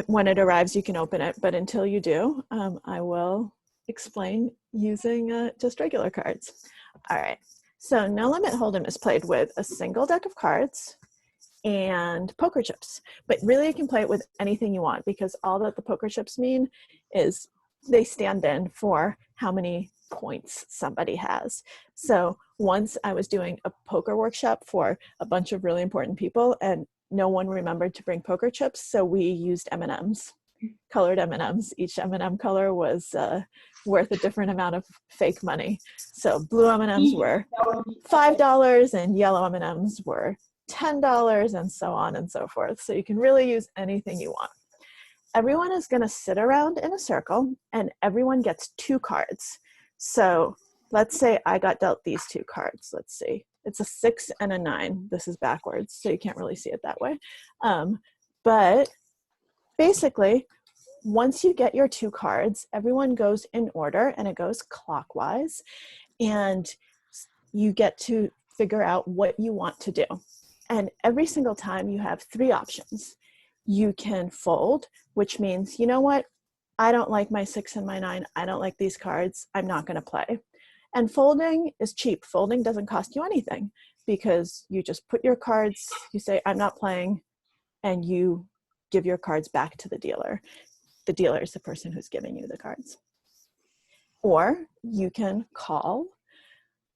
when it arrives, you can open it, but until you do, I will explain using just regular cards. All right, so No Limit Hold'em is played with a single deck of cards and poker chips, but really you can play it with anything you want, because all that the poker chips mean is they stand in for how many points somebody has. So once I was doing a poker workshop for a bunch of really important people, and no one remembered to bring poker chips, so we used M&Ms, colored M&Ms. Each M&M color was worth a different amount of fake money. So blue M&Ms were $5 and yellow M&Ms were $10, and so on and so forth. So you can really use anything you want. Everyone is going to sit around in a circle, and everyone gets 2 cards. So let's say I got dealt these 2 cards. Let's see. It's a 6 and a 9. This is backwards, so you can't really see it that way. But basically, once you get your 2 cards, everyone goes in order, and it goes clockwise. And you get to figure out what you want to do. And every single time you have 3 options. You can fold, which means, you know what? I don't like my 6 and my 9. I don't like these cards. I'm not going to play. And folding is cheap. Folding doesn't cost you anything, because you just put your cards, you say, I'm not playing, and you give your cards back to the dealer. The dealer is the person who's giving you the cards. Or you can call.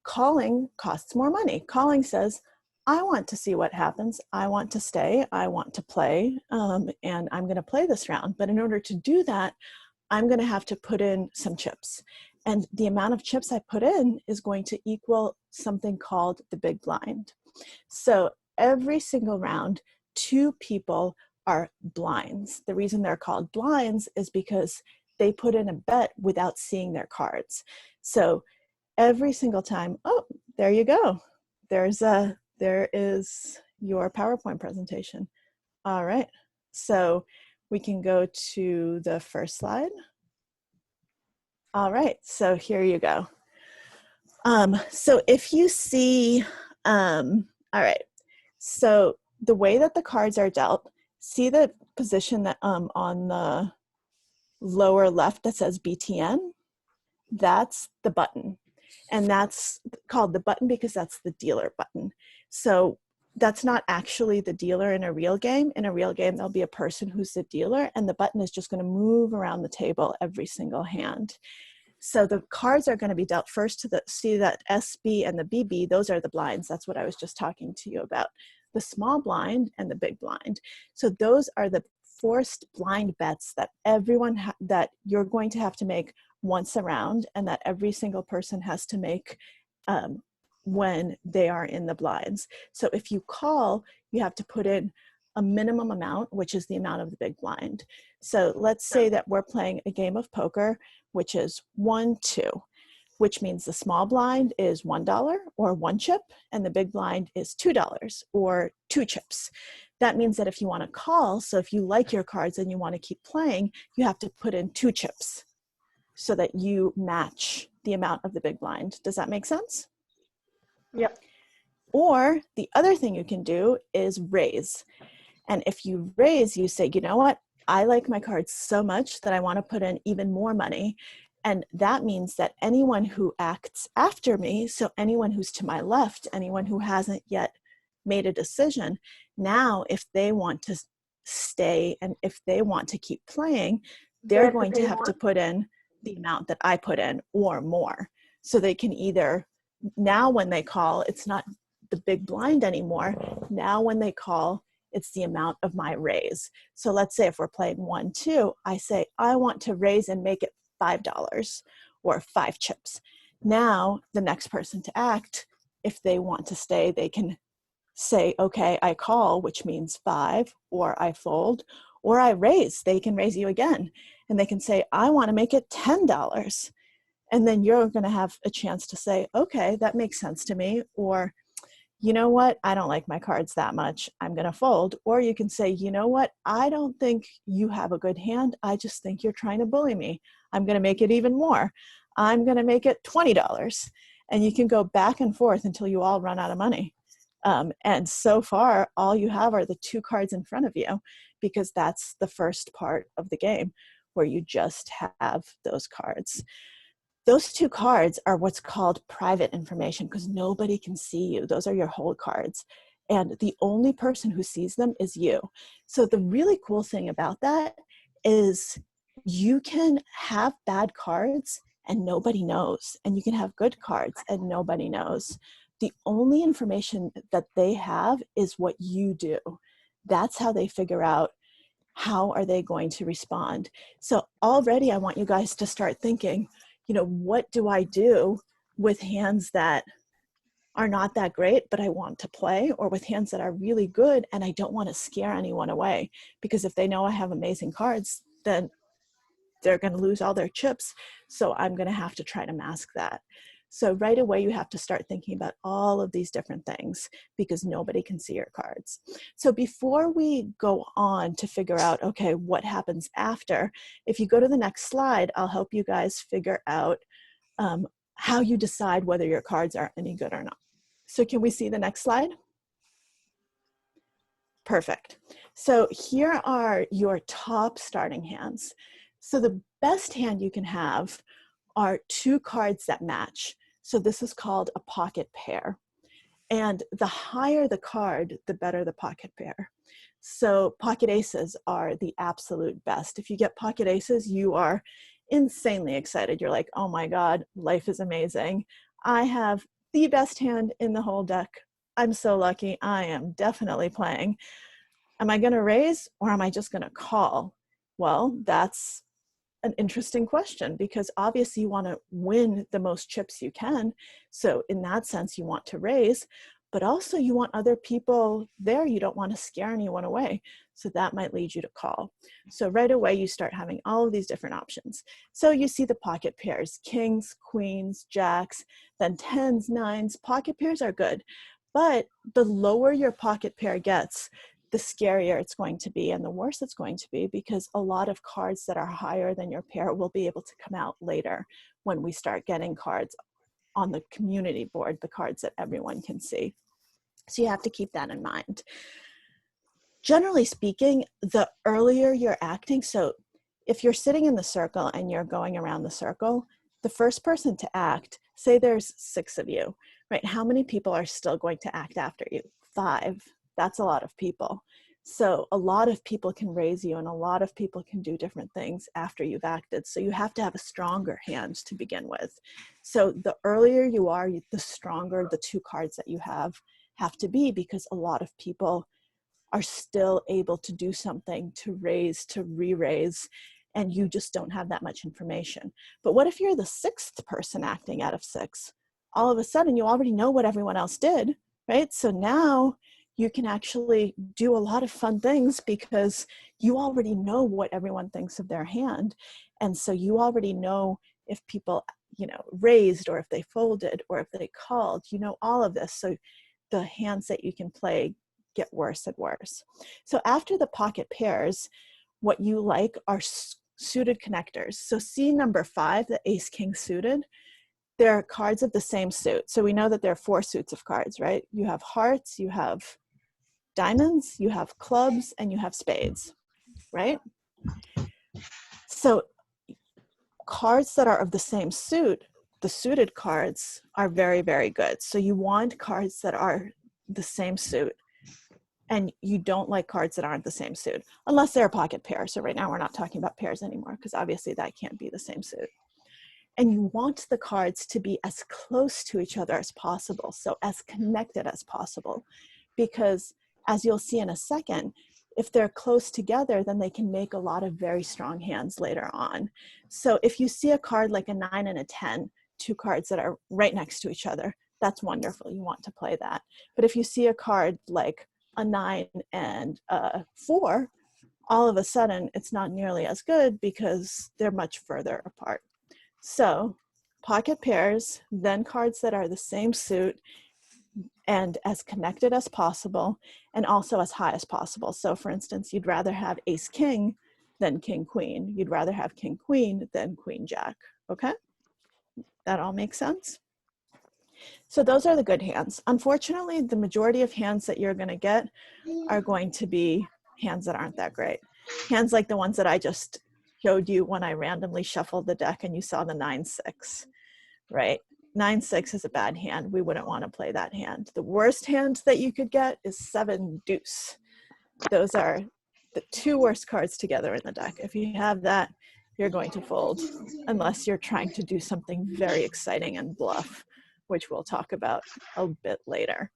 Calling costs more money. Calling says, I want to see what happens. I want to stay. I want to play, and I'm going to play this round. But in order to do that, I'm going to have to put in some chips. And the amount of chips I put in is going to equal something called the big blind. So every single round, 2 people are blinds. The reason they're called blinds is because they put in a bet without seeing their cards. So every single time, oh, there you go. There is your PowerPoint presentation. All right, so we can go to the first slide. All right, so here you go. So if you see, all right, so the way that the cards are dealt, see the position that on the lower left that says BTN? That's the button. And that's called the button because that's the dealer button. So that's not actually the dealer in a real game. In a real game, there'll be a person who's the dealer, and the button is just going to move around the table every single hand. So the cards are going to be dealt first to the, see that SB and the BB, those are the blinds. That's what I was just talking to you about. The small blind and the big blind. So those are the forced blind bets that everyone, that you're going to have to make once a round, and that every single person has to make when they are in the blinds. So if you call, you have to put in a minimum amount, which is the amount of the big blind. So let's say that we're playing a game of poker, which is 1-2, which means the small blind is $1 or 1 chip, and the big blind is $2 or 2 chips. That means that if you want to call, so if you like your cards and you want to keep playing, you have to put in 2 chips so that you match the amount of the big blind. Does that make sense? Yep. Or the other thing you can do is raise. And if you raise, you say, you know what? I like my cards so much that I want to put in even more money. And that means that anyone who acts after me, so anyone who's to my left, anyone who hasn't yet made a decision, now if they want to stay and if they want to keep playing, they're going to have to put in the amount that I put in or more. So they can either, now when they call, it's not the big blind anymore. Now when they call, it's the amount of my raise. So let's say if we're playing 1-2, I say, I want to raise and make it $5 or 5 chips. Now the next person to act, if they want to stay, they can say, okay, I call, which means 5, or I fold, or I raise. They can raise you again. And they can say, I want to make it $10. And then you're going to have a chance to say, okay, that makes sense to me. Or, you know what? I don't like my cards that much. I'm going to fold. Or you can say, you know what? I don't think you have a good hand. I just think you're trying to bully me. I'm going to make it even more. I'm going to make it $20. And you can go back and forth until you all run out of money. And so far, all you have are the 2 cards in front of you, because that's the first part of the game where you just have those cards. Those 2 cards are what's called private information because nobody can see you. Those are your hold cards. And the only person who sees them is you. So the really cool thing about that is you can have bad cards and nobody knows. And you can have good cards and nobody knows. The only information that they have is what you do. That's how they figure out how are they going to respond. So already I want you guys to start thinking, you know, what do I do with hands that are not that great, but I want to play, or with hands that are really good and I don't want to scare anyone away? Because if they know I have amazing cards, then they're going to lose all their chips. So I'm going to have to try to mask that. So right away, you have to start thinking about all of these different things because nobody can see your cards. So before we go on to figure out, okay, what happens after, if you go to the next slide, I'll help you guys figure out how you decide whether your cards are any good or not. So can we see the next slide? Perfect. So here are your top starting hands. So the best hand you can have are 2 cards that match. So this is called a pocket pair. And the higher the card, the better the pocket pair. So pocket aces are the absolute best. If you get pocket aces, you are insanely excited. You're like, oh my God, life is amazing. I have the best hand in the whole deck. I'm so lucky. I am definitely playing. Am I going to raise or am I just going to call? Well, that's an interesting question because obviously you want to win the most chips you can. So in that sense, you want to raise, but also you want other people there. You don't want to scare anyone away. So that might lead you to call. So right away, you start having all of these different options. So you see the pocket pairs, kings, queens, jacks, then tens, nines. Pocket pairs are good, but the lower your pocket pair gets, the scarier it's going to be and the worse it's going to be because a lot of cards that are higher than your pair will be able to come out later when we start getting cards on the community board, the cards that everyone can see. So you have to keep that in mind. Generally speaking, the earlier you're acting, so if you're sitting in the circle and you're going around the circle, the first person to act, say there's 6 of you, right? How many people are still going to act after you? 5. That's a lot of people. So a lot of people can raise you and a lot of people can do different things after you've acted. So you have to have a stronger hand to begin with. So the earlier you are, the stronger the 2 cards that you have to be because a lot of people are still able to do something, to raise, to re-raise, and you just don't have that much information. But what if you're the 6th person acting out of 6? All of a sudden you already know what everyone else did, right? So now you can actually do a lot of fun things because you already know what everyone thinks of their hand. And so you already know if people, you know, raised or if they folded or if they called, you know, all of this. So the hands that you can play get worse and worse. So after the pocket pairs, what you like are suited connectors. So see number 5, the ace king suited. They're cards of the same suit. So we know that there are 4 suits of cards, right? You have hearts, you have diamonds, you have clubs, and you have spades, right? So cards that are of the same suit, the suited cards are very, very good. So you want cards that are the same suit, and you don't like cards that aren't the same suit, unless they're a pocket pair. So right now we're not talking about pairs anymore, because obviously that can't be the same suit. And you want the cards to be as close to each other as possible, so as connected as possible, because as you'll see in a second, if they're close together, then they can make a lot of very strong hands later on. So if you see a card like a 9 and a 10, 2 cards that are right next to each other, that's wonderful. You want to play that. But if you see a card like a 9 and a 4, all of a sudden it's not nearly as good because they're much further apart. So pocket pairs, then cards that are the same suit and as connected as possible, and also as high as possible. So for instance, you'd rather have ace king than king queen. You'd rather have king queen than queen jack, okay? That all makes sense? So those are the good hands. Unfortunately, the majority of hands that you're gonna get are going to be hands that aren't that great. Hands like the ones that I just showed you when I randomly shuffled the deck and you saw the 9-6, right? 9-6 is a bad hand. We wouldn't want to play that hand. The worst hand that you could get is 7-deuce. Those are the two worst cards together in the deck. If you have that, you're going to fold unless you're trying to do something very exciting and bluff, which we'll talk about a bit later.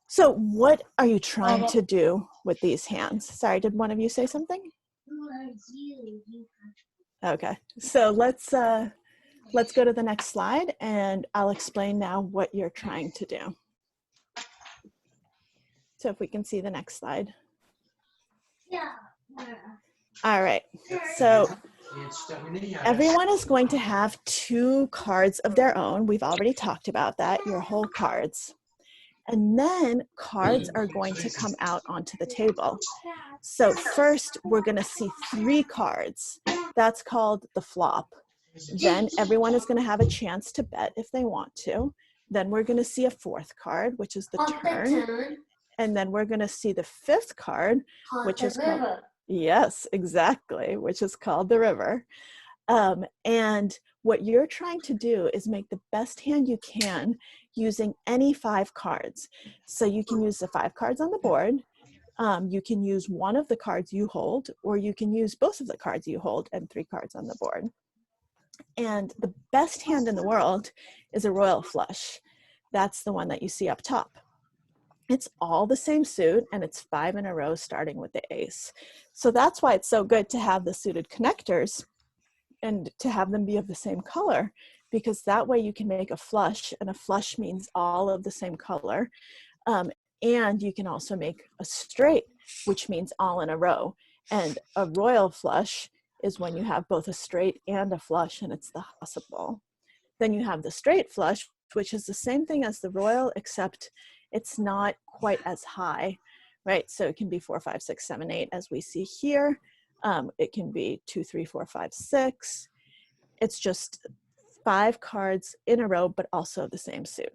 So what are you trying to do with these hands? Sorry, did one of you say something? Okay, so let's go to the next slide and I'll explain now what you're trying to do. So if we can see the next slide. Yeah. All right, so everyone is going to have 2 cards of their own. We've already talked about that, your whole cards. And then cards are going to come out onto the table. So first, we're going to see 3 cards. That's called the flop. Then everyone is going to have a chance to bet if they want to. Then we're going to see a 4th card, which is the turn. And then we're going to see the 5th card, which is called, yes, exactly, which is called the river. And what you're trying to do is make the best hand you can using any 5 cards. So you can use the 5 cards on the board. You can use one of the cards you hold, or you can use both of the cards you hold and 3 cards on the board. And the best hand in the world is a royal flush. That's the one that you see up top. It's all the same suit and it's 5 in a row starting with the ace. So that's why it's so good to have the suited connectors and to have them be of the same color, because that way you can make a flush, and a flush means all of the same color. And you can also make a straight, which means all in a row. And a royal flush is when you have both a straight and a flush, and it's the possible. Then you have the straight flush, which is the same thing as the royal, except it's not quite as high, right? So it can be 4, 5, 6, 7, 8, as we see here. It can be 2, 3, 4, 5, 6. It's just 5 cards in a row, but also of the same suit.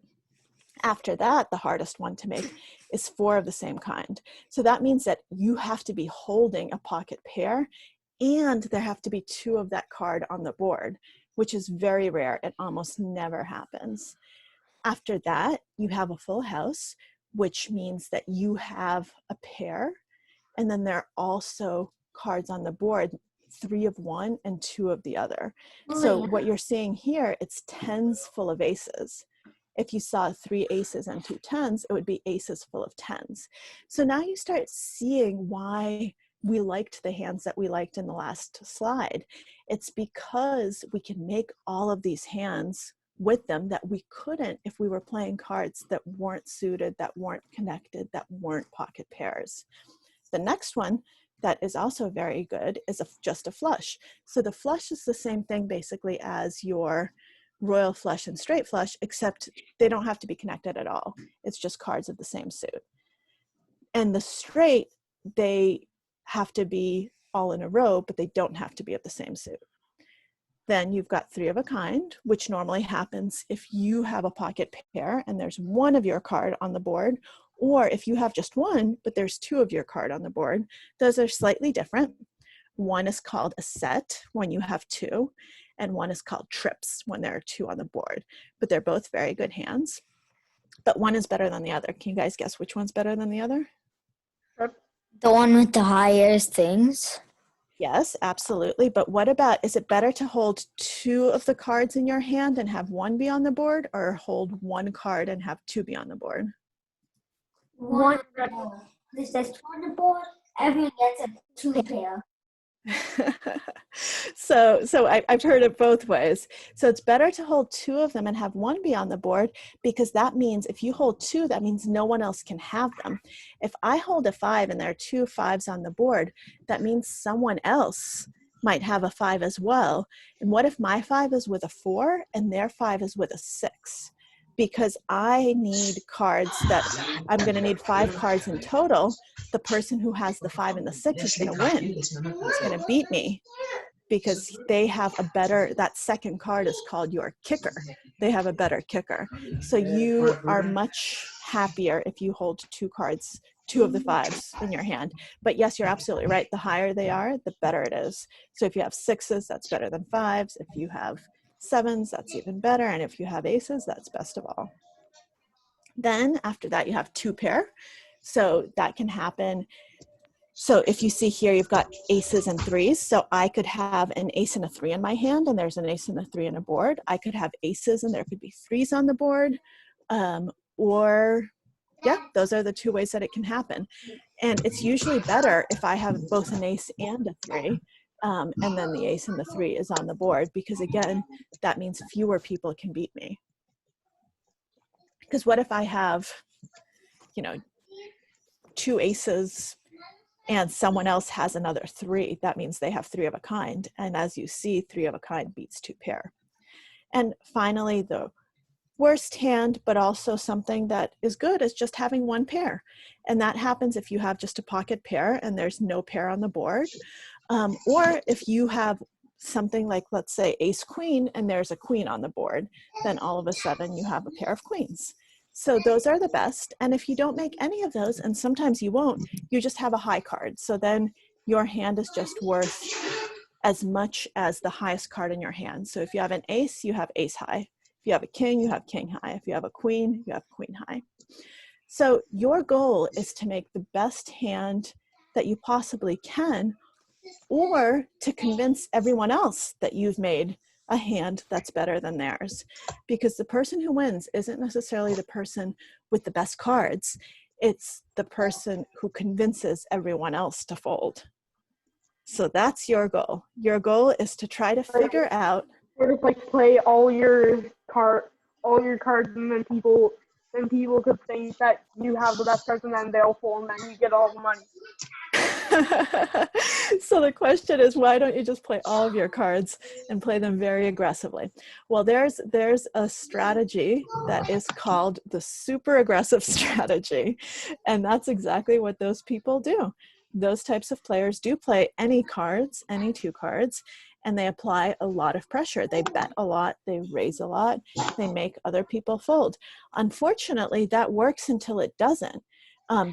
After that, the hardest one to make is 4 of the same kind. So that means that you have to be holding a pocket pair, and there have to be 2 of that card on the board, which is very rare. It almost never happens. After that, you have a full house, which means that you have a pair, and then there are also cards on the board, 3 of one and 2 of the other. So what you're seeing here, it's 10s full of aces. If you saw 3 aces and 2 10s, it would be aces full of 10s. So now you start seeing why we liked the hands that we liked in the last slide. It's because we can make all of these hands with them that we couldn't if we were playing cards that weren't suited, that weren't connected, that weren't pocket pairs. The next one that is also very good is just a flush. So the flush is the same thing basically as your royal flush and straight flush, except they don't have to be connected at all. It's just cards of the same suit. And the straight, they have to be all in a row, but they don't have to be of the same suit. Then you've got 3 of a kind, which normally happens if you have a pocket pair and there's 1 of your card on the board, or if you have just 1, but there's 2 of your card on the board. Those are slightly different. One is called a set when you have 2, and one is called trips when there are 2 on the board, but they're both very good hands. But one is better than the other. Can you guys guess which one's better than the other? The one with the highest things. Yes, absolutely. But what about, is it better to hold 2 of the cards in your hand and have 1 be on the board, or hold 1 card and have 2 be on the board? 1 This is 2 on the board. Everyone gets a 2 pair. So I've heard it both ways. So it's better to hold 2 of them and have 1 be on the board, because that means if you hold 2, that means no one else can have them. If I hold a 5 and there are 2 5s on the board, that means someone else might have a 5 as well. And what if my 5 is with a 4 and their 5 is with a 6? Because I need cards that I'm going to need 5 cards in total. The person who has the 5 and the 6 is going to win. It's going to beat me because they have a better, that second card is called your kicker. They have a better kicker. So you are much happier if you hold 2 cards, two of the fives in your hand. But yes, you're absolutely right. The higher they are, the better it is. So if you have sixes, that's better than fives. If you have sevens, that's even better. And if you have aces, that's best of all. Then after that, you have two pair. So that can happen. So if you see here, you've got aces and threes. So I could have an ace and a three in my hand, and there's an ace and a three on a board. I could have aces and there could be threes on the board. Or yeah, those are the two ways that it can happen. And it's usually better if I have both an ace and a three, and then the ace and the three is on the board, because again, that means fewer people can beat me. Because what if I have, you know, two aces and someone else has another three? That means they have three of a kind. And as you see, three of a kind beats two pair. And finally, the worst hand, but also something that is good, is just having one pair. And that happens if you have just a pocket pair and there's no pair on the board. Or if you have something like, let's say, ace queen, and there's a queen on the board, then all of a sudden you have a pair of queens. So those are the best. And if you don't make any of those, and sometimes you won't, you just have a high card. So then your hand is just worth as much as the highest card in your hand. So if you have an ace, you have ace high. If you have a king, you have king high. If you have a queen, you have queen high. So your goal is to make the best hand that you possibly can, or to convince everyone else that you've made a hand that's better than theirs. Because the person who wins isn't necessarily the person with the best cards. It's the person who convinces everyone else to fold. So that's your goal. Your goal is to try to figure out. Sort of like play all your cards, and then people could think that you have the best cards, and then they'll fold, and then you get all the money. So the question is, why don't you just play all of your cards and play them very aggressively? Well, there's a strategy that is called the super aggressive strategy, and that's exactly what those people do. Those types of players do play any cards, any two cards, and they apply a lot of pressure. They bet a lot, they raise a lot, they make other people fold. Unfortunately, that works until it doesn't.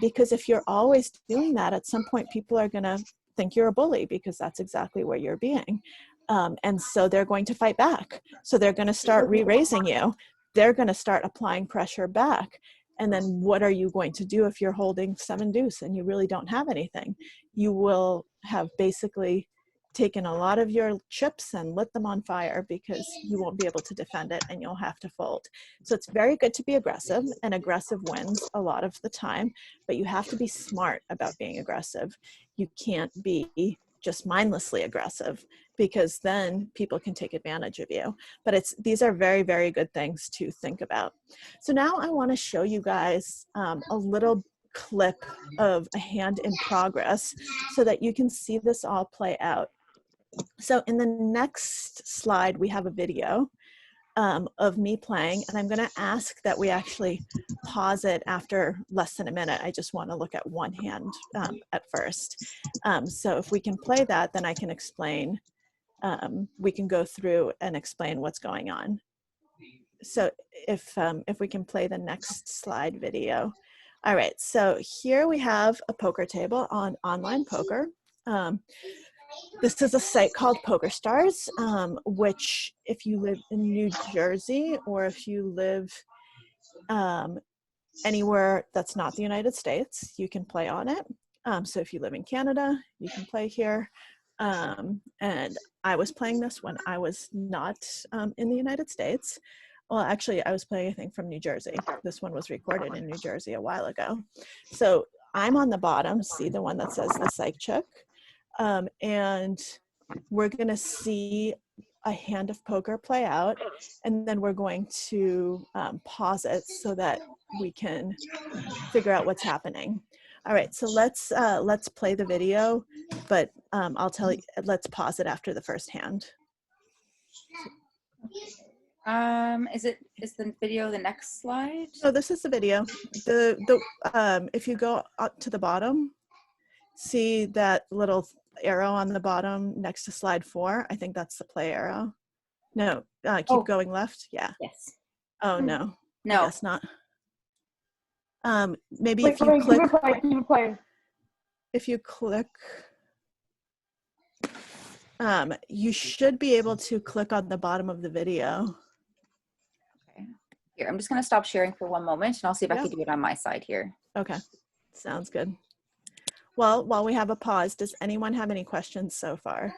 Because if you're always doing that, at some point people are going to think you're a bully, because that's exactly what you're being. And so they're going to fight back. So they're going to start re-raising you. They're going to start applying pressure back. And then what are you going to do if you're holding seven deuce and you really don't have anything? You will have basically taken a lot of your chips and lit them on fire, because you won't be able to defend it and you'll have to fold. So it's very good to be aggressive, and aggressive wins a lot of the time, but you have to be smart about being aggressive. You can't be just mindlessly aggressive, because then people can take advantage of you. But these are very, very good things to think about. So now I want to show you guys a little clip of a hand in progress so that you can see this all play out. So in the next slide, we have a video of me playing, and I'm going to ask that we actually pause it after less than a minute. I just want to look at one hand at first. So if we can play that, then I can explain. We can go through and explain what's going on. So if we can play the next slide video. All right, so here we have a poker table on online poker. This is a site called PokerStars, which if you live in New Jersey, or if you live anywhere that's not the United States, you can play on it. So if you live in Canada, you can play here. And I was playing this when I was not in the United States. Well, actually, I was playing, I think, from New Jersey. This one was recorded in New Jersey a while ago. So I'm on the bottom, see the one that says the psych check. And we're going to see a hand of poker play out, and then we're going to pause it so that we can figure out what's happening. All right, so let's play the video, but I'll tell you, let's pause it after the first hand. Is the video the next slide? So this is the video. If you go up to the bottom, see that little arrow on the bottom next to slide 4? I think that's the play arrow. No, keep going left. Yeah. Yes. Oh no. No. I guess not. Maybe Wait, if you click, keep it playing. if you click, you should be able to click on the bottom of the video. Okay. Here, I'm just going to stop sharing for one moment and I'll see if I Yeah. can do it on my side here. Okay, sounds good. Well, while we have a pause, does anyone have any questions so far?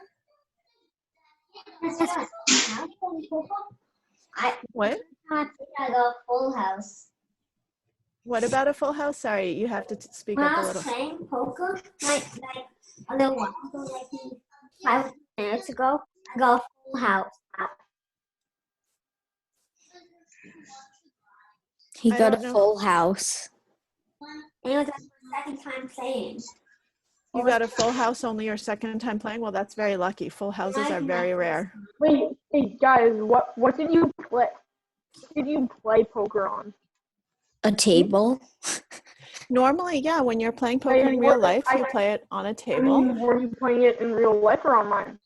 What? I got Full House. What about a full house? Sorry, you have to speak When up I a was little. playing poker, like a little while ago, like 5 minutes ago, I got a Full House. He I got a don't know. full house. And it was my second time playing. You got a full house only your second time playing? Well, that's very lucky. Full houses are very rare. Wait, hey guys, what did you play? What did you play poker on? A table. Normally, yeah, when you're playing poker in real life, you play it on a I table. mean, were you playing it in real life or online?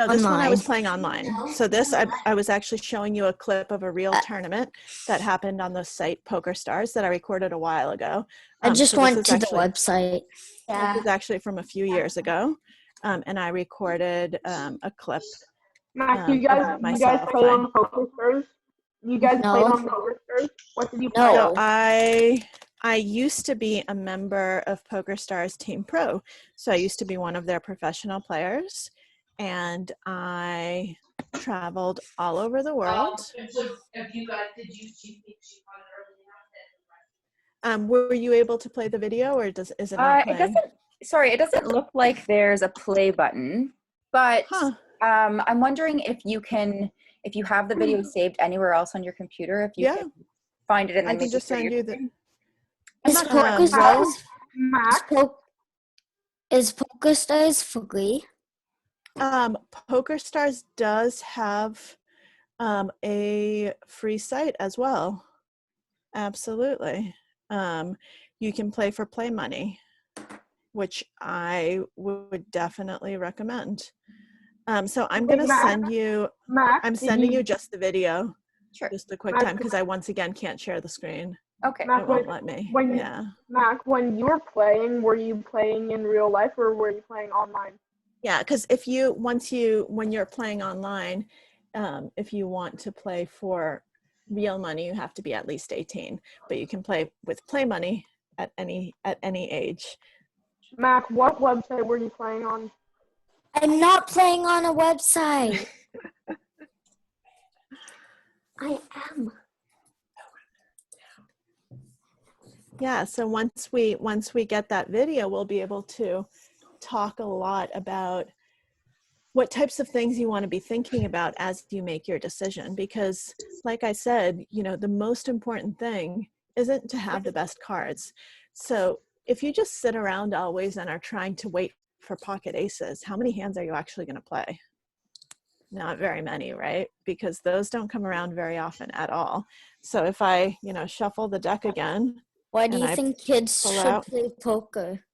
No, this one I was Online. playing online. So this, I was actually showing you a clip of a real tournament that happened on the site Poker Stars that I recorded a while ago. I just so this went is to the actually- website. This is actually from a few years ago, and I recorded a clip. Max, of you guys myself played playing. on Poker Stars? You guys No. played on Poker Stars? What did you play? No. So I used to be a member of Poker Stars Team Pro. So I used to be one of their professional players, and I traveled all over the world. Were you able to play the video, or is it not It playing? doesn't look like there's a play button, but Huh. I'm wondering if you have the video saved anywhere else on your computer, if you Yeah, can find it and I then can make just it share send your you the. screen. Is not- Poker well- Stars Max, is Poker Stars free? Poker Stars does have a free site as well. Absolutely. You can play for play money, which I would definitely recommend. So I'm going to send you, Max, I'm sending you just the video, Sure. just a quick Max, time, because I once again can't share the screen. Okay. Max, It won't let me. when- Yeah. Max, when you were playing, were you playing in real life or were you playing online? Yeah, because when you're playing online, if you want to play for real money, you have to be at least 18. But you can play with play money at any age. Max, what website were you playing on? I'm not playing on a website. I am. Yeah, so once we get that video, we'll be able to talk a lot about what types of things you want to be thinking about as you make your decision. Because like I said, the most important thing isn't to have the best cards. So if you just sit around always and are trying to wait for pocket aces, how many hands are you actually going to play? Not very many, right? Because those don't come around very often at all. So if I, shuffle the deck again, Why do And you I think kids pull should out- play poker?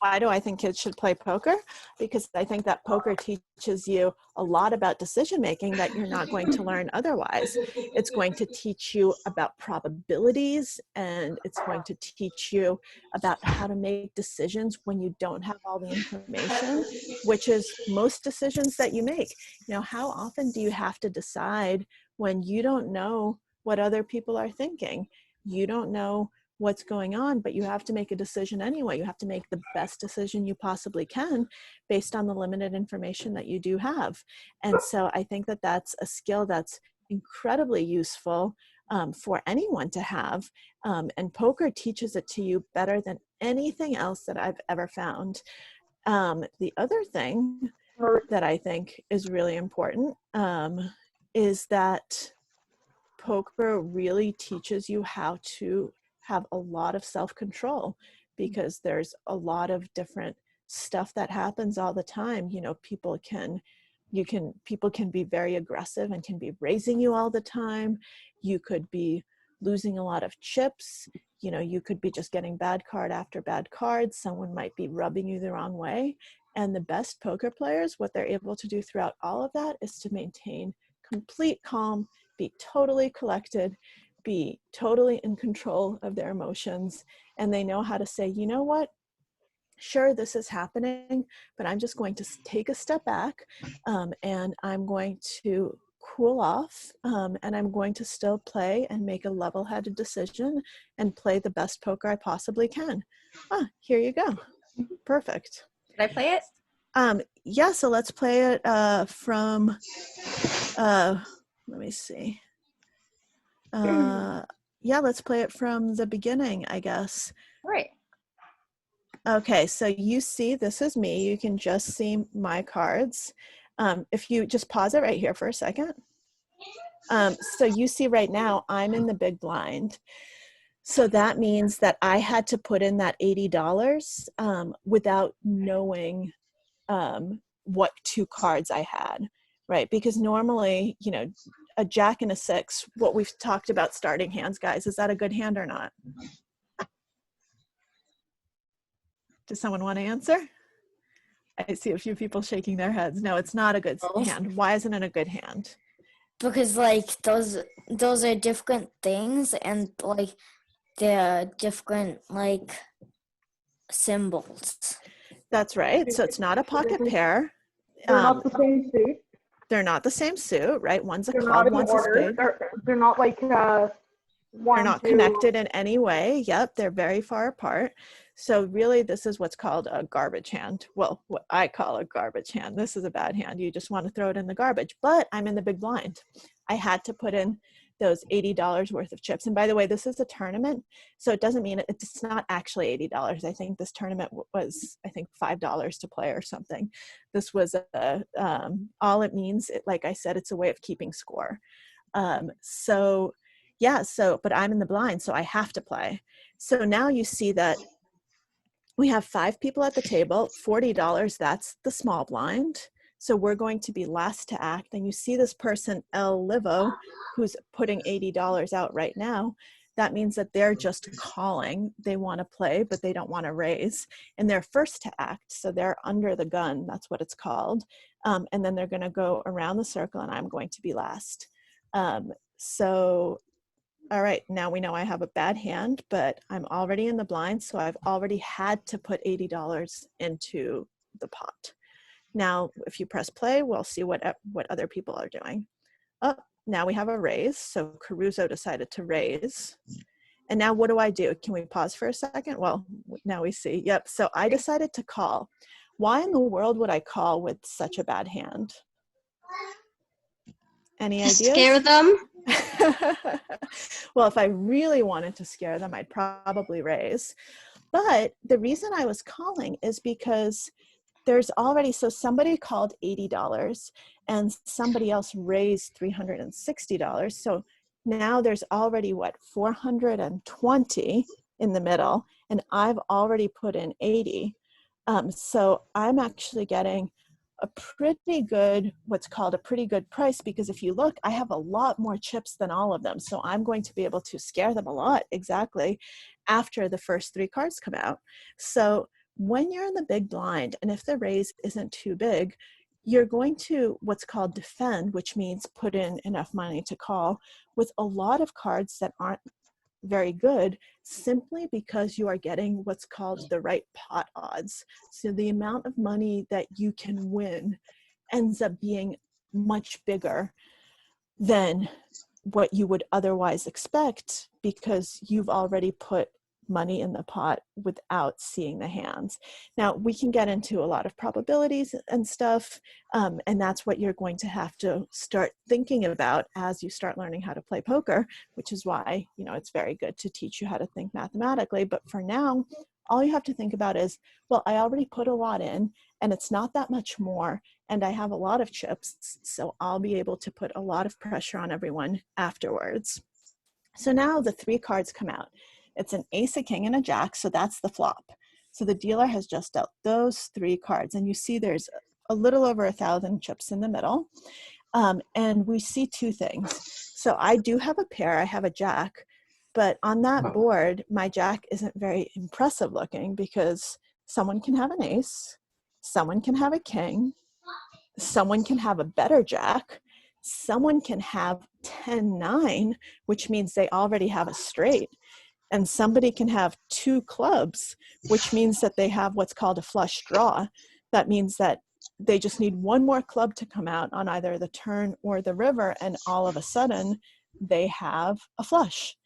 why do I think kids should play poker? Because I think that poker teaches you a lot about decision making that you're not going to learn otherwise. It's going to teach you about probabilities, and it's going to teach you about how to make decisions when you don't have all the information, which is most decisions that you make. How often do you have to decide when you don't know what other people are thinking? You don't know what's going on, but you have to make a decision anyway. You have to make the best decision you possibly can based on the limited information that you do have. And so I think that that's a skill that's incredibly useful for anyone to have. And poker teaches it to you better than anything else that I've ever found. The other thing that I think is really important is that poker really teaches you how to have a lot of self-control, because there's a lot of different stuff that happens all the time. People can be very aggressive and can be raising you all the time. You could be losing a lot of chips. You could be just getting bad card after bad card. Someone might be rubbing you the wrong way. And the best poker players, what they're able to do throughout all of that is to maintain complete calm, be totally collected, be totally in control of their emotions, and they know how to say, you know what, sure, this is happening, but I'm just going to take a step back, and I'm going to cool off, and I'm going to still play and make a level-headed decision and play the best poker I possibly can. Ah, here you go. Perfect. Did I play it? Yeah, so let's play it from, let me see. Yeah, let's play it from the beginning, I guess. All right. Okay, so you see, this is me. You can just see my cards. If you just pause it right here for a second. So you see right now, I'm in the big blind. So that means that I had to put in that $80 without knowing what two cards I had, right? Because normally, you know, a jack and a six, what we've talked about starting hands, guys, is that a good hand or not? Does someone want to answer? I see a few people shaking their heads. No, it's not a good hand. Why isn't it a good hand? Because like those are different things, and like they're different like symbols. That's right. So it's not a pocket pair. They're not the same suit. They're not the same suit, right? One's a They're club, not in one's a order. spade. They're not like They're one, not two. connected in any way. Yep, they're very far apart. So really, this is what's called a garbage hand. Well, what I call a garbage hand. This is a bad hand. You just want to throw it in the garbage. But I'm in the big blind. I had to put in those $80 worth of chips. And by the way, this is a tournament, so it doesn't mean it's not actually $80. I think this tournament was, I think, $5 to play or something. This was all it means. Like I said, it's a way of keeping score. So yeah, but I'm in the blind, so I have to play. So now you see that we have 5 people at the table, $40, that's the small blind. So we're going to be last to act. And you see this person, El Livo, who's putting $80 out right now. That means that they're just calling. They want to play, but they don't want to raise. And they're first to act, so they're under the gun. That's what it's called. And then they're going to go around the circle, and I'm going to be last. So all right, now we know I have a bad hand, but I'm already in the blind, so I've already had to put $80 into the pot. Now, if you press play, we'll see what other people are doing. Oh, now we have a raise, so Caruso decided to raise. And now what do? Can we pause for a second? Well, now we see, yep, so I decided to call. Why in the world would I call with such a bad hand? Any ideas? Scare them. Well, if I really wanted to scare them, I'd probably raise. But the reason I was calling is because there's already, so somebody called $80 and somebody else raised $360. So now there's already what, 420 in the middle, and I've already put in 80. So I'm actually getting a pretty good, what's called a pretty good price, because if you look, I have a lot more chips than all of them. So I'm going to be able to scare them a lot, exactly, after the first 3 cards come out. So when you're in the big blind, and if the raise isn't too big, you're going to what's called defend, which means put in enough money to call, with a lot of cards that aren't very good, simply because you are getting what's called the right pot odds. So the amount of money that you can win ends up being much bigger than what you would otherwise expect, because you've already put money in the pot without seeing the hands. Now, we can get into a lot of probabilities and stuff, and that's what you're going to have to start thinking about as you start learning how to play poker, which is why, you know, it's very good to teach you how to think mathematically. But for now, all you have to think about is, well, I already put a lot in, and it's not that much more, and I have a lot of chips, so I'll be able to put a lot of pressure on everyone afterwards. So now the 3 cards come out. It's an ace, a king, and a jack, so that's the flop. So the dealer has just dealt those 3 cards, and you see there's a little over 1,000 chips in the middle. And we see 2 things. So I do have a pair, I have a jack, but on that board, my jack isn't very impressive looking, because someone can have an ace, someone can have a king, someone can have a better jack, Someone can have 10-9, which means they already have a straight. And somebody can have 2 clubs, which means that they have what's called a flush draw. That means that they just need one more club to come out on either the turn or the river, and all of a sudden they have a flush.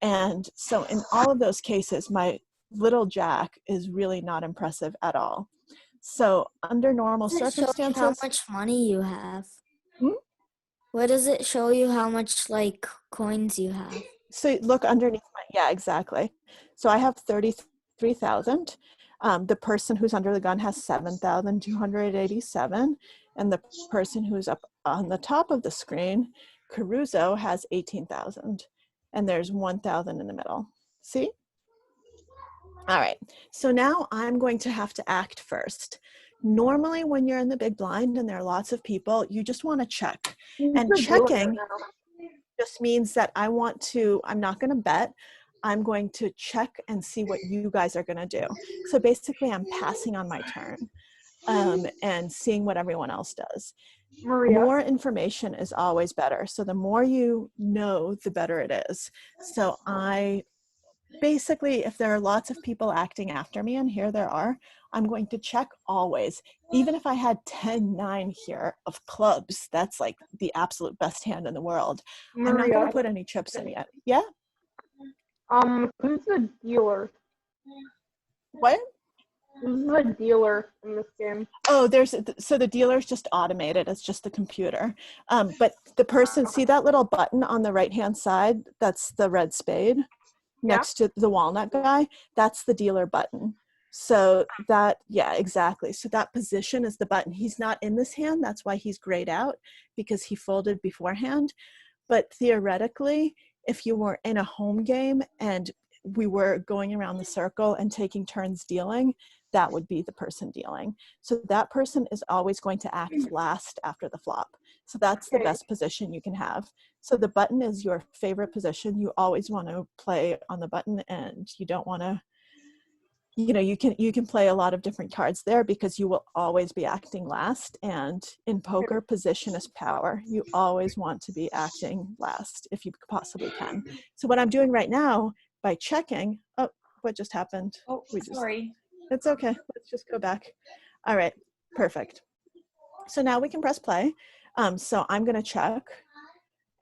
And so in all of those cases, my little jack is really not impressive at all. So under normal Does it show you how circumstances, much money you have? Hmm? What does it show you how much like coins you have? so look underneath yeah, exactly. So I have 33,000. The person who's under the gun has 7,287. And the person who's up on the top of the screen, Caruso, has 18,000. And there's 1,000 in the middle. See? All right, so now I'm going to have to act first. Normally when you're in the big blind and there are lots of people, you just want to check. And checking just means that I'm not going to bet. I'm going to check and see what you guys are going to do. So basically I'm passing on my turn and seeing what everyone else does. Maria. More information is always better. So the more you know, the better it is. So basically, if there are lots of people acting after me, and here there are, I'm going to check always. Even if I had 10-9 here of clubs, that's like the absolute best hand in the world. Maria. I'm not going to put any chips in yet. Yeah? Who's the dealer? What? Who's the dealer in this game? Oh, so the dealer's just automated. It's just the computer. But the person, see that little button on the right-hand side? That's the red spade next to the walnut guy. That's the dealer button. So that, yeah, exactly. So that position is the button. He's not in this hand. That's why he's grayed out, because he folded beforehand. But theoretically, if you were in a home game and we were going around the circle and taking turns dealing, that would be the person dealing. So that person is always going to act last after the flop. So that's the best position you can have. So the button is your favorite position. You always want to play on the button, and you don't want to, you can play a lot of different cards there because you will always be acting last. And in poker, position is power. You always want to be acting last if you possibly can. So what I'm doing right now by checking, oh, what just happened? Oh, sorry. It's okay. Let's just go back. All right, perfect. So now we can press play. So I'm going to check,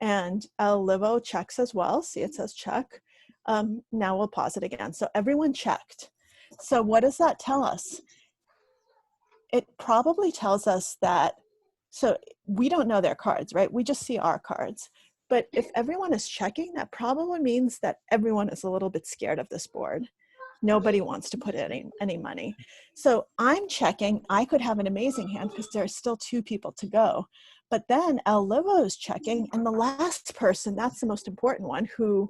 and El Livo checks as well. See, it says check. Now we'll pause it again. So everyone checked. So what does that tell us? It probably tells us that, so we don't know their cards, right? We just see our cards. But if everyone is checking, that probably means that everyone is a little bit scared of this board. Nobody wants to put in any money. So I'm checking. I could have an amazing hand because there are still 2 people to go. But then El Livo is checking, and the last person, that's the most important one, who's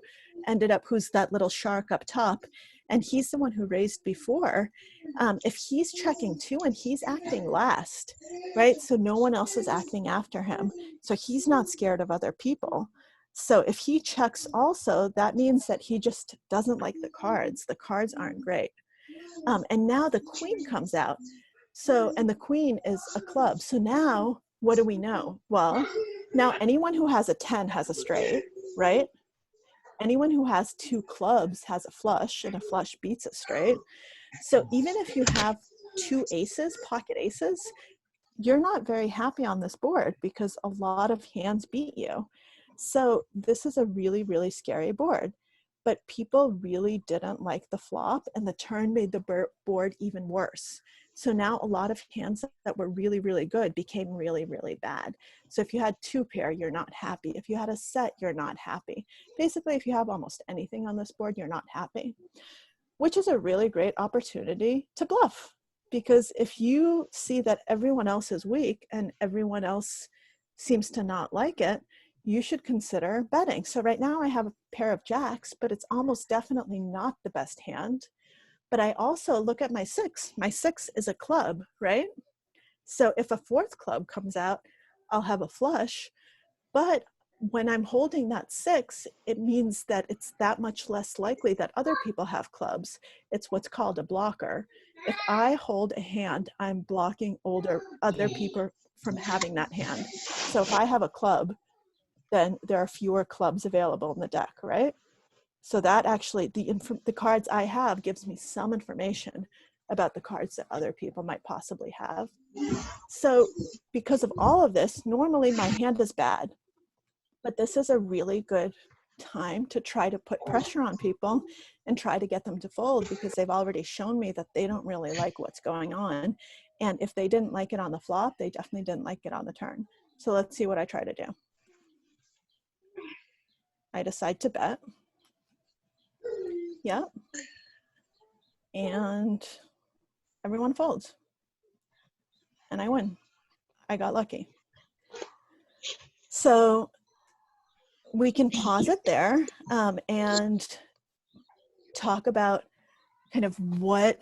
that little shark up top, and he's the one who raised before. If he's checking too and he's acting last, right? So no one else is acting after him. So he's not scared of other people. So if he checks also, that means that he just doesn't like the cards. The cards aren't great. And now the queen comes out. So, and the queen is a club. So now what do we know? Well, now anyone who has a 10 has a straight, right? Anyone who has 2 clubs has a flush, and a flush beats a straight. So even if you have 2 aces, pocket aces, you're not very happy on this board because a lot of hands beat you. So this is a really, really scary board. But people really didn't like the flop, and the turn made the board even worse. So now a lot of hands that were really, really good became really, really bad. So if you had 2 pair, you're not happy. If you had a set, you're not happy. Basically, if you have almost anything on this board, you're not happy, which is a really great opportunity to bluff. Because if you see that everyone else is weak and everyone else seems to not like it, you should consider betting. So right now I have a pair of jacks, but it's almost definitely not the best hand. But I also look at my 6. My 6 is a club, right? So if a 4th club comes out, I'll have a flush. But when I'm holding that 6, it means that it's that much less likely that other people have clubs. It's what's called a blocker. If I hold a hand, I'm blocking other people from having that hand. So if I have a club, then there are fewer clubs available in the deck, right? So that actually, the cards I have gives me some information about the cards that other people might possibly have. So because of all of this, normally my hand is bad, but this is a really good time to try to put pressure on people and try to get them to fold, because they've already shown me that they don't really like what's going on. And if they didn't like it on the flop, they definitely didn't like it on the turn. So let's see what I try to do. I decide to bet. Yep. And everyone folds. And I win. I got lucky. So we can pause it there and talk about kind of what,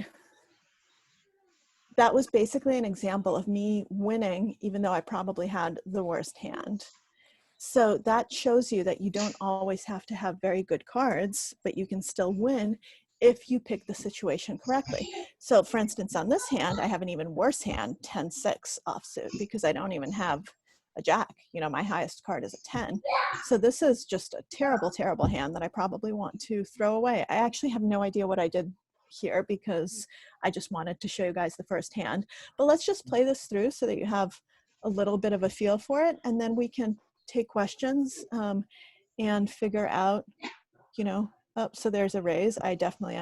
that was basically an example of me winning, even though I probably had the worst hand. So that shows you that you don't always have to have very good cards, but you can still win if you pick the situation correctly. So for instance, on this hand, I have an even worse hand, 10-6 offsuit, because I don't even have a jack. You know, my highest card is a 10. So this is just a terrible, terrible hand that I probably want to throw away. I actually have no idea what I did here because I just wanted to show you guys the first hand. But let's just play this through so that you have a little bit of a feel for it, and then we can take questions and figure out, you know, oh, so there's a raise. I definitely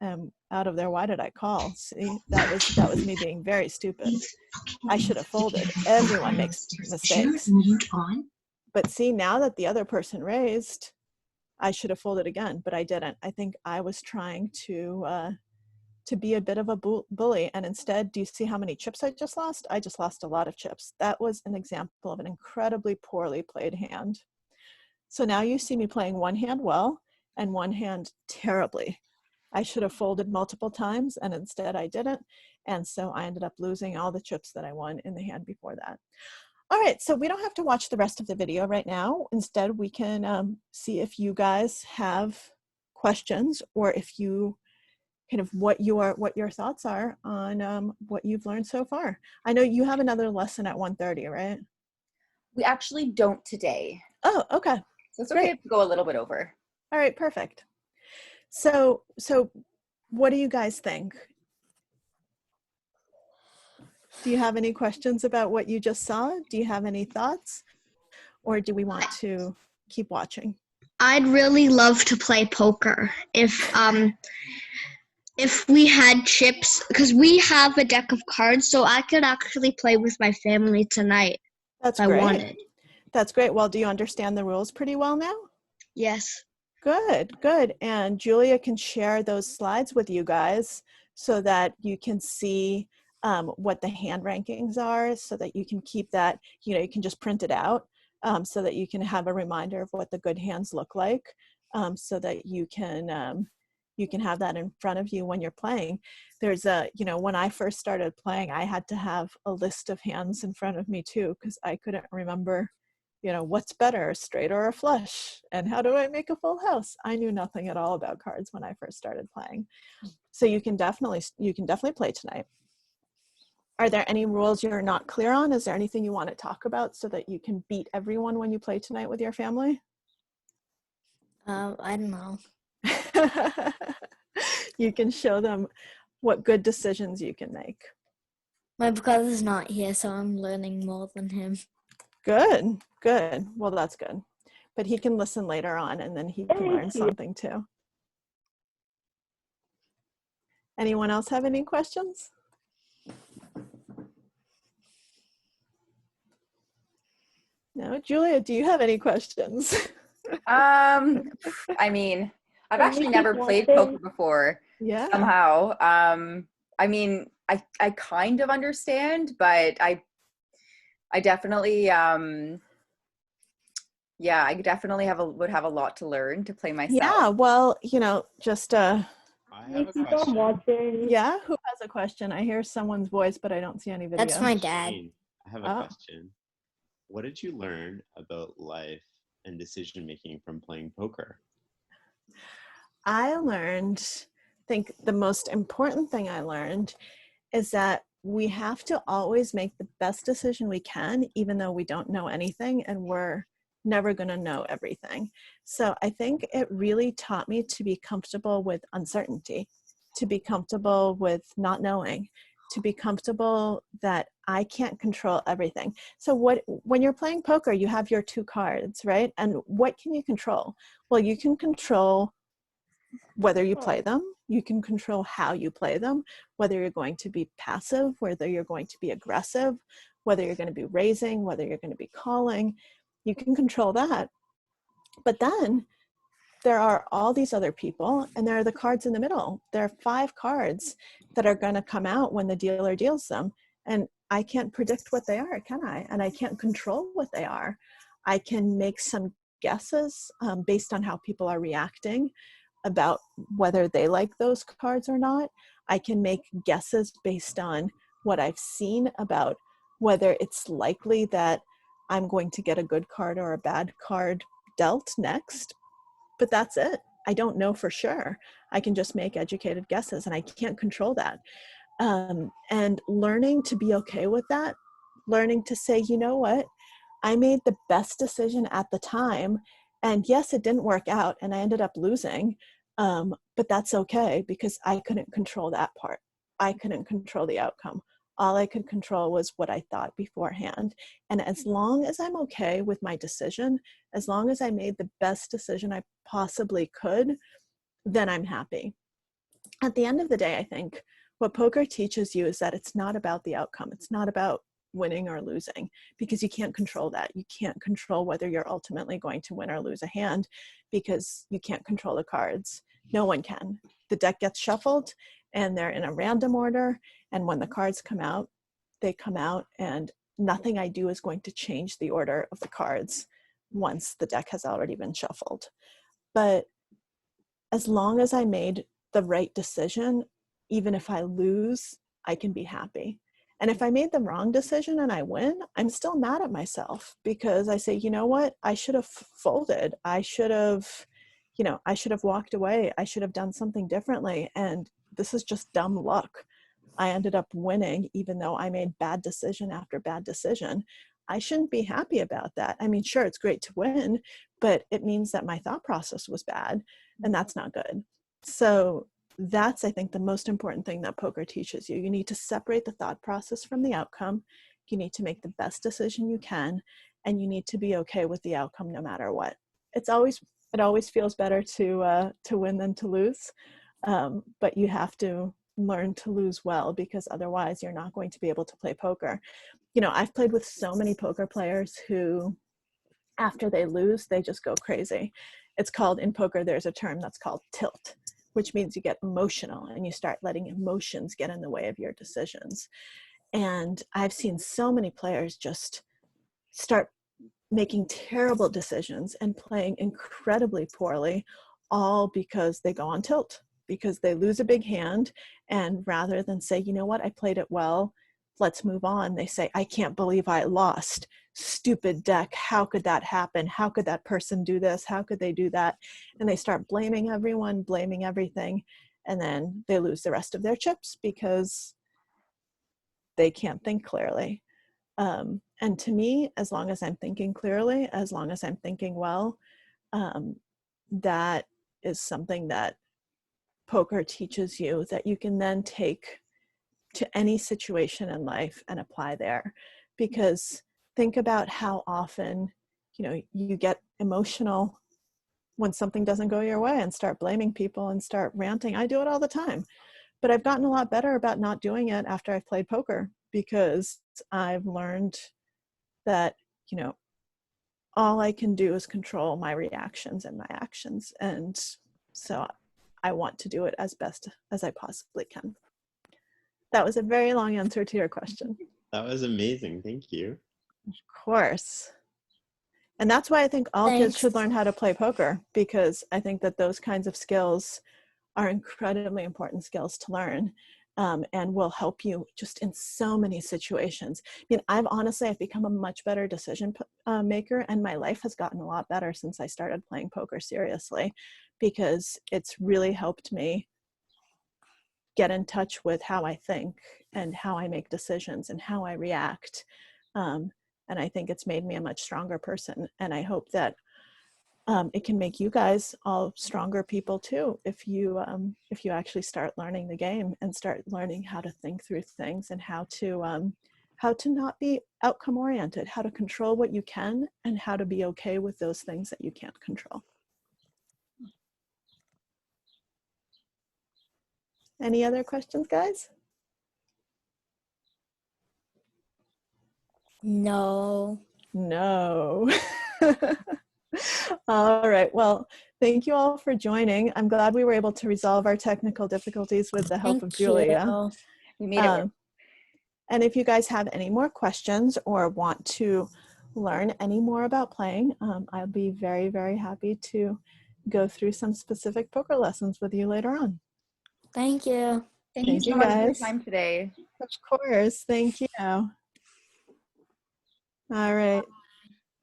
am out of there. Why did I call? See, that was me being very stupid. I should have folded. Everyone makes mistakes. But see, now that the other person raised, I should have folded again, but I didn't. I think I was trying to be a bit of a bully, and instead, do you see how many chips I just lost? I just lost a lot of chips. That was an example of an incredibly poorly played hand. So now you see me playing one hand well and one hand terribly. I should have folded multiple times, and instead I didn't. And so I ended up losing all the chips that I won in the hand before that. All right, so we don't have to watch the rest of the video right now. Instead, we can see if you guys have questions, or if you kind of what your thoughts are on what you've learned so far. I know you have another lesson at 1:30, right? We actually don't today. Oh, okay. So it's okay to go a little bit over. All right, perfect. So what do you guys think? Do you have any questions about what you just saw? Do you have any thoughts? Or do we want to keep watching? I'd really love to play poker if we had chips, because we have a deck of cards, so I could actually play with my family tonight. That's if great. I wanted. That's great. Well, do you understand the rules pretty well now? Yes. Good, good. And Julia can share those slides with you guys so that you can see what the hand rankings are, so that you can keep that, you know, you can just print it out so that you can have a reminder of what the good hands look like, so that you can have that in front of you when you're playing. There's you know, when I first started playing, I had to have a list of hands in front of me too, because I couldn't remember, you know, what's better, a straight or a flush, and how do I make a full house? I knew nothing at all about cards when I first started playing. So you can definitely play tonight. Are there any rules you're not clear on? Is there anything you want to talk about so that you can beat everyone when you play tonight with your family? I don't know. You can show them what good decisions you can make. My brother's not here, so I'm learning more than him. Good, good. Well, that's good. But he can listen later on, and then he can learn something too. Anyone else have any questions? No, Julia, do you have any questions? I mean, I've actually never played poker before. Yeah. Somehow. I mean, I kind of understand, but I definitely yeah, I definitely would have a lot to learn to play myself. Yeah, well, you know, just I have a question. yeah, who has a question? I hear someone's voice, but I don't see any video. That's my dad. Shane, I have a question. What did you learn about life and decision making from playing poker? I think the most important thing I learned is that we have to always make the best decision we can, even though we don't know anything and we're never going to know everything. So I think it really taught me to be comfortable with uncertainty, to be comfortable with not knowing, to be comfortable that I can't control everything. So when you're playing poker, you have your 2 cards, right? And what can you control? Well, you can control whether you play them, you can control how you play them, whether you're going to be passive, whether you're going to be aggressive, whether you're going to be raising, whether you're going to be calling. You can control that. But then there are all these other people, and there are the cards in the middle. There are 5 cards that are going to come out when the dealer deals them. And I can't predict what they are, can I? And I can't control what they are. I can make some guesses based on how people are reacting about whether they like those cards or not. I can make guesses based on what I've seen about whether it's likely that I'm going to get a good card or a bad card dealt next. But that's it. I don't know for sure. I can just make educated guesses, and I can't control that. And learning to be okay with that, learning to say, you know what, I made the best decision at the time. And yes, it didn't work out and I ended up losing, but that's okay because I couldn't control that part. I couldn't control the outcome. All I could control was what I thought beforehand. And as long as I'm okay with my decision, as long as I made the best decision I possibly could, then I'm happy. At the end of the day, I think what poker teaches you is that it's not about the outcome. It's not about winning or losing, because you can't control that. You can't control whether you're ultimately going to win or lose a hand because you can't control the cards. No one can. The deck gets shuffled and they're in a random order. And when the cards come out, they come out, and nothing I do is going to change the order of the cards once the deck has already been shuffled. But as long as I made the right decision, even if I lose, I can be happy. And if I made the wrong decision and I win, I'm still mad at myself because I say, you know what? I should have folded. I should have walked away. I should have done something differently. And this is just dumb luck. I ended up winning, even though I made bad decision after bad decision. I shouldn't be happy about that. I mean, sure, it's great to win, but it means that my thought process was bad, and that's not good. So that's, I think, the most important thing that poker teaches you. You need to separate the thought process from the outcome. You need to make the best decision you can, and you need to be okay with the outcome no matter what. It always feels better to win than to lose, but you have to learn to lose well, because otherwise you're not going to be able to play poker. You know, I've played with so many poker players who, after they lose, they just go crazy. It's called, in poker, there's a term that's called tilt, which means you get emotional and you start letting emotions get in the way of your decisions. And I've seen so many players just start making terrible decisions and playing incredibly poorly, all because they go on tilt, because they lose a big hand, and rather than say, you know what, I played it well, let's move on, they say, I can't believe I lost. Stupid deck. How could that happen? How could that person do this? How could they do that? And they start blaming everyone, blaming everything, and then they lose the rest of their chips because they can't think clearly. And to me, as long as I'm thinking clearly, as long as I'm thinking well, that is something that poker teaches you that you can then take to any situation in life and apply there. Because think about how often, you get emotional when something doesn't go your way and start blaming people and start ranting. I do it all the time, but I've gotten a lot better about not doing it after I've played poker, because I've learned that, all I can do is control my reactions and my actions. And so I want to do it as best as I possibly can. That was a very long answer to your question. That was amazing. Thank you. Of course. And that's why I think all kids Thanks. should learn how to play poker, because I think that those kinds of skills are incredibly important skills to learn, and will help you just in so many situations. I mean, I've become a much better decision maker, and my life has gotten a lot better since I started playing poker seriously, because it's really helped me get in touch with how I think and how I make decisions and how I react. And I think it's made me a much stronger person. And I hope that it can make you guys all stronger people too, if you actually start learning the game and start learning how to think through things and how to not be outcome oriented, how to control what you can and how to be okay with those things that you can't control. Any other questions, guys? No. No. All right. Well, thank you all for joining. I'm glad we were able to resolve our technical difficulties with the help of Thank Julia. you. You made it work. And if you guys have any more questions or want to learn any more about playing, I'll be very, very happy to go through some specific poker lessons with you later on. Thank you. Thank you Thank so you, much for your guys. time today. Of course. Thank you. All right.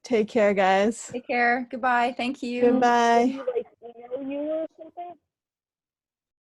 Take care, guys. Take care. Goodbye. Thank you. Goodbye. Maybe, like, email you